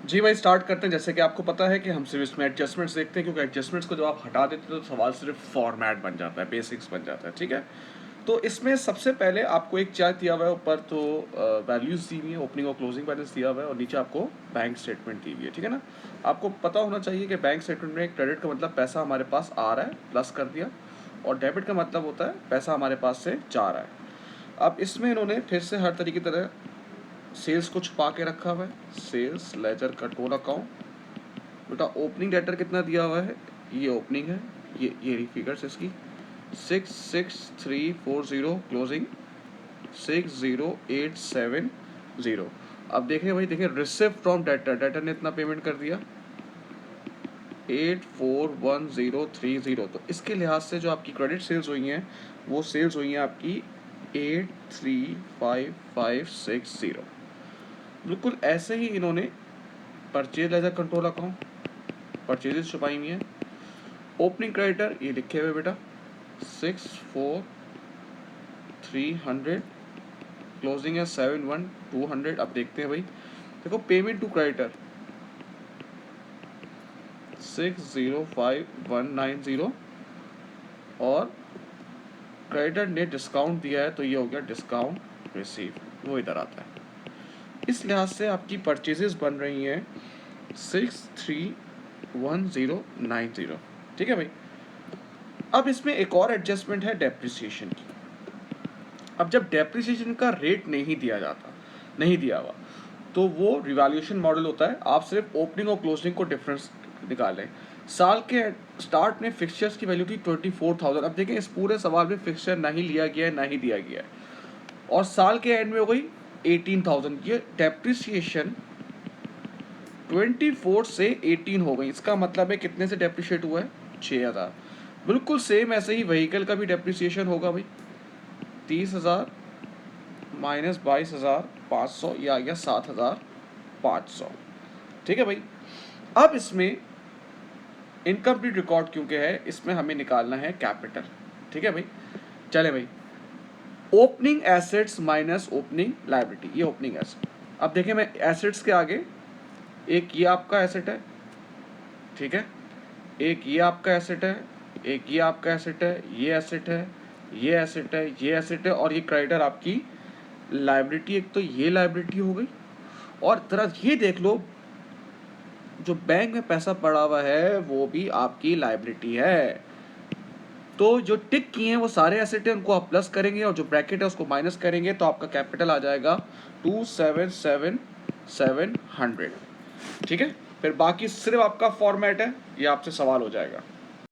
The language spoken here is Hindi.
जी भाई स्टार्ट करते हैं। जैसे कि आपको पता है कि हम सिर्फ इसमें एडजस्टमेंट्स देखते हैं, क्योंकि एडजस्टमेंट्स को जब आप हटा देते हो तो सवाल सिर्फ फॉर्मेट बन जाता है, बेसिक्स बन जाता है। ठीक है, तो इसमें सबसे पहले आपको एक चार्ट दिया हुआ है ऊपर, तो वैल्यूज दी हुई है, ओपनिंग और क्लोजिंग बैलेंस दिया हुआ है, और नीचे आपको बैंक स्टेटमेंट दी हुई है। ठीक है ना, आपको पता होना चाहिए कि बैंक स्टेटमेंट में क्रेडिट का मतलब पैसा हमारे पास आ रहा है, प्लस कर दिया, और डेबिट का मतलब होता है पैसा हमारे पास से जा रहा है। अब इसमें इन्होंने फिर से हर तरीके की तरह सेल्स को छुपा के रखा हुआ है, सेल्स लेजर कंट्रोल अकाउंट। बेटा ओपनिंग डेटर कितना दिया हुआ है, ये ओपनिंग है, ये फिगर्स इसकी 66340, क्लोजिंग 60870। अब देखें भाई, देखें रिसिव फ्रॉम डेटर, डेटर ने इतना पेमेंट कर दिया 841030। तो इसके लिहाज से जो आपकी क्रेडिट सेल्स हुई हैं वो सेल्स हुई हैं आपकी 835560। बिल्कुल ऐसे ही इन्होंने purchase ledger control account, purchases छुपाई हुई हैं। ओपनिंग क्रेडिटर ये लिखे हुए बेटा 64300, क्लोजिंग है 71200। अब देखते हैं भाई, देखो पेमेंट टू क्रेडिटर 605190, और क्रेडिटर ने डिस्काउंट दिया है तो ये हो गया डिस्काउंट रिसीव, वो इधर आता है। इस लिहाज से आपकी परचेजेस बन रही हैं 631090। ठीक है भाई, अब इसमें एक और एडजस्टमेंट है डेप्रिसिएशन की। अब जब डेप्रिसिएशन का रेट नहीं दिया जाता, नहीं दिया हुआ, तो वो रिवैल्यूएशन मॉडल होता है। आप सिर्फ ओपनिंग और क्लोजिंग को डिफरेंस निकालें। साल के स्टार्ट में फिक्सचर्स की वैल्यू थी 24,000। अब देखें इस पूरे सवाल में फिक्सचर नहीं लिया गया है, नहीं दिया गया है, और साल के एंड में हो गई 18,000। ये डेप्रिसिएशन 24 से 18 हो गई। इसका मतलब है कितने से डेप्रिशिएट हुआ है, 6,000। बिल्कुल सेम ऐसे ही व्हीकल का भी डेप्रिसिएशन होगा भाई, 30,000 माइनस 22,500, ये आ गया 7,500। ठीक है भाई, अब इसमें इनकम्प्लीट रिकॉर्ड क्योंकि है, इसमें हमें निकालना है कैपिटल। ठीक है भाई, चले भाई, opening assets minus opening liability, ये ओपनिंग एसेट। अब देखें मैं एसेट्स के आगे, एक ये आपका एसेट है, ठीक है, एक ये आपका एसेट है, एक ये आपका एसेट है, ये एसेट है, ये एसेट है, ये एसेट है, और ये क्रेडिटर आपकी लायबिलिटी। एक तो ये लायबिलिटी हो गई, और तरह ये देख लो जो बैंक में पैसा पड़ा हुआ है वो भी आपकी लायबिलिटी है। तो जो टिक किए हैं वो सारे एसेट हैं, उनको आप प्लस करेंगे, और जो ब्रैकेट है उसको माइनस करेंगे, तो आपका कैपिटल आ जाएगा 277,700। ठीक है, फिर बाकी सिर्फ आपका फॉर्मेट है, ये आपसे सवाल हो जाएगा।